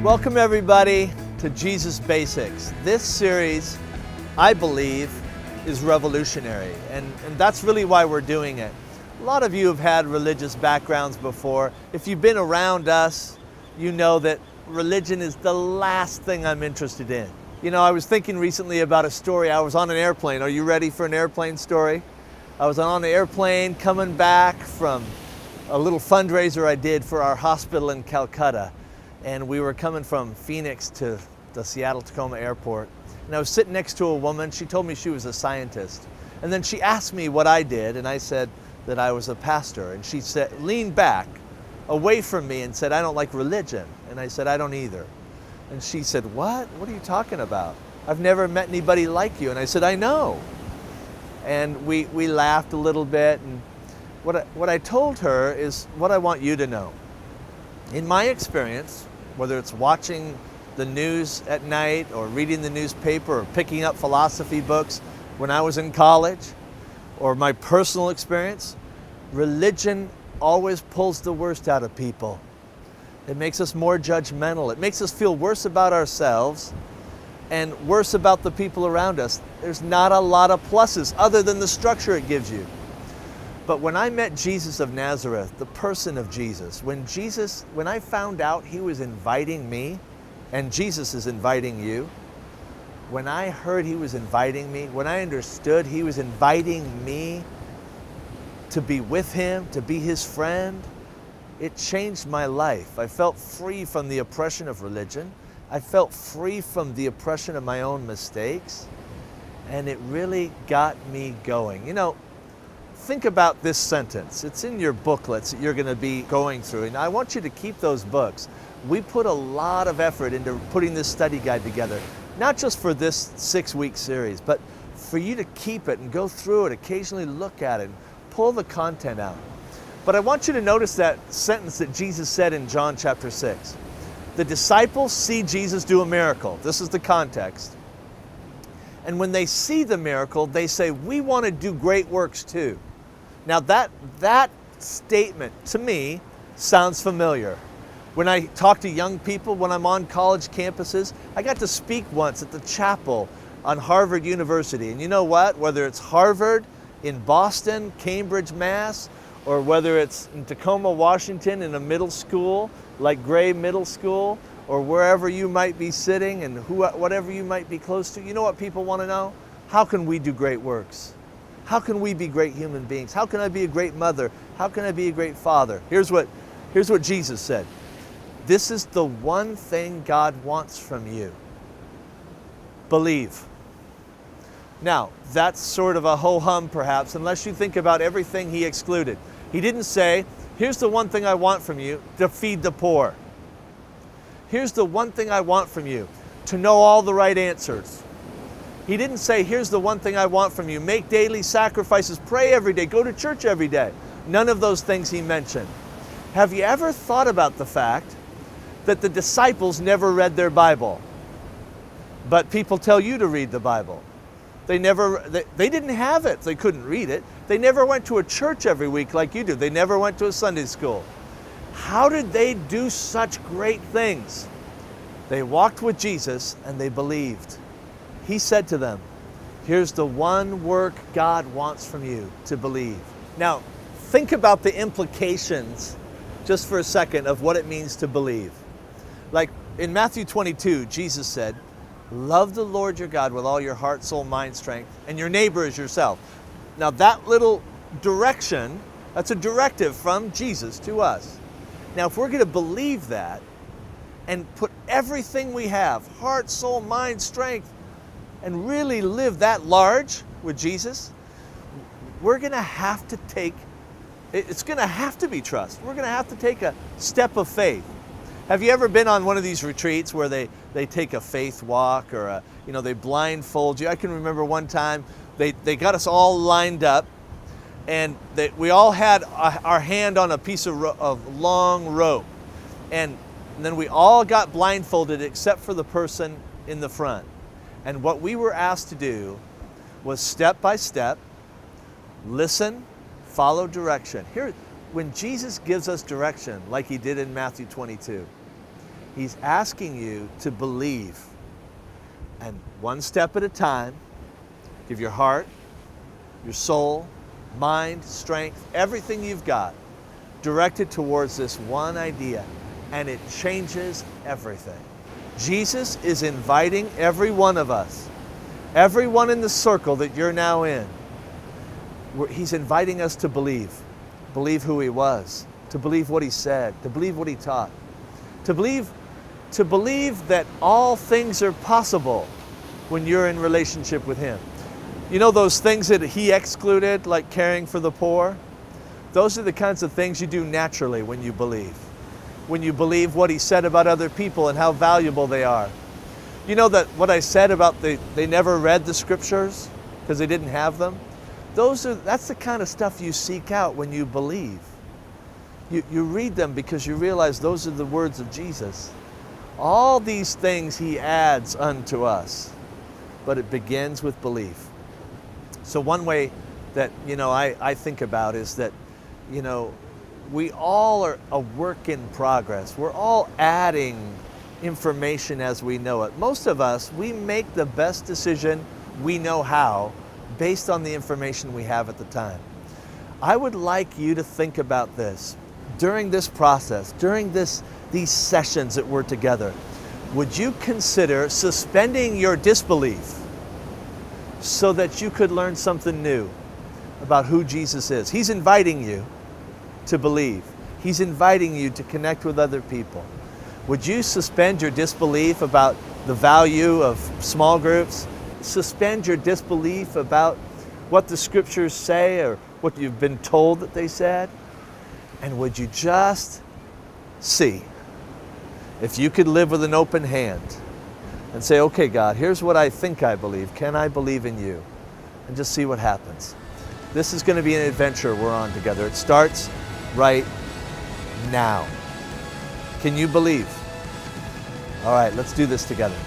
Welcome everybody to Jesus Basics. This series, I believe, is revolutionary, and that's really why we're doing it. A lot of you have had religious backgrounds before. If you've been around us, you know that religion is the last thing I'm interested in. You know, I was thinking recently about a story. I was on an airplane. Are you ready for an airplane story? I was on an airplane coming back from a little fundraiser I did for our hospital in Calcutta. And we were coming from Phoenix to the Seattle-Tacoma airport. And I was sitting next to a woman. She told me she was a scientist. And then she asked me what I did, and I said that I was a pastor. And she leaned back away from me and said, "I don't like religion." And I said, "I don't either." And she said, "What? What are you talking about? I've never met anybody like you." And I said, "I know." And we laughed a little bit. And what I told her is what I want you to know. In my experience, whether it's watching the news at night or reading the newspaper or picking up philosophy books when I was in college, or my personal experience, religion always pulls the worst out of people. It makes us more judgmental. It makes us feel worse about ourselves and worse about the people around us. There's not a lot of pluses other than the structure it gives you. But when I met Jesus of Nazareth, the person of Jesus, when I found out he was inviting me, and Jesus is inviting you, when I heard he was inviting me, when I understood he was inviting me to be with him, to be his friend, it changed my life. I felt free from the oppression of religion. I felt free from the oppression of my own mistakes, and it really got me going. You know, think about this sentence. It's in your booklets that you're going to be going through, and I want you to keep those books. We put a lot of effort into putting this study guide together, not just for this 6-week series, but for you to keep it and go through it, occasionally look at it, and pull the content out. But I want you to notice that sentence that Jesus said in John chapter 6. The disciples see Jesus do a miracle. This is the context. And when they see the miracle, they say, "We want to do great works too." Now that statement, to me, sounds familiar. When I talk to young people, when I'm on college campuses, I got to speak once at the chapel on Harvard University. And you know what? Whether it's Harvard in Boston, Cambridge, Mass., or whether it's in Tacoma, Washington in a middle school, like Gray Middle School, or wherever you might be sitting and whatever you might be close to, you know what people want to know? How can we do great works? How can we be great human beings? How can I be a great mother? How can I be a great father? Here's what Jesus said. This is the one thing God wants from you. Believe. Now, that's sort of a ho-hum perhaps, unless you think about everything he excluded. He didn't say, here's the one thing I want from you, to feed the poor. Here's the one thing I want from you, to know all the right answers. He didn't say, here's the one thing I want from you, make daily sacrifices, pray every day, go to church every day. None of those things he mentioned. Have you ever thought about the fact that the disciples never read their Bible? But people tell you to read the Bible. They didn't have it. They couldn't read it. They never went to a church every week like you do. They never went to a Sunday school. How did they do such great things? They walked with Jesus and they believed. He said to them, here's the one work God wants from you, to believe. Now, think about the implications just for a second of what it means to believe. Like in Matthew 22, Jesus said, love the Lord your God with all your heart, soul, mind, strength, and your neighbor as yourself. Now that little direction, that's a directive from Jesus to us. Now if we're going to believe that and put everything we have, heart, soul, mind, strength, and really live that large with Jesus, we're going to have to take, it's going to have to be trust. We're going to have to take a step of faith. Have you ever been on one of these retreats where they take a faith walk, or they blindfold you? I can remember one time they got us all lined up, and we all had our hand on a piece of long rope, and then we all got blindfolded except for the person in the front. And what we were asked to do was step by step, listen, follow direction. Here, when Jesus gives us direction, like he did in Matthew 22, He's asking you to believe. And one step at a time, give your heart, your soul, mind, strength, everything you've got, directed towards this one idea, and it changes everything. Jesus is inviting every one of us, everyone in the circle that you're now in. He's inviting us to believe who He was, to believe what He said, to believe what He taught, to believe that all things are possible when you're in relationship with Him. You know those things that He excluded, like caring for the poor? Those are the kinds of things you do naturally when you believe. When you believe what He said about other people and how valuable they are. You know that what I said about they never read the scriptures because they didn't have them? That's the kind of stuff you seek out when you believe. You read them because you realize those are the words of Jesus. All these things He adds unto us, but it begins with belief. So one way that I think about is that we all are a work in progress. We're all adding information as we know it. Most of us, we make the best decision we know how based on the information we have at the time. I would like you to think about this. During this process, during these sessions that we're together, would you consider suspending your disbelief so that you could learn something new about who Jesus is? He's inviting you to believe. He's inviting you to connect with other people. Would you suspend your disbelief about the value of small groups? Suspend your disbelief about what the scriptures say or what you've been told that they said? And would you just see if you could live with an open hand and say, okay, God, here's what I think I believe. Can I believe in you? And just see what happens. This is going to be an adventure we're on together. It starts right now. Can you believe? All right, let's do this together.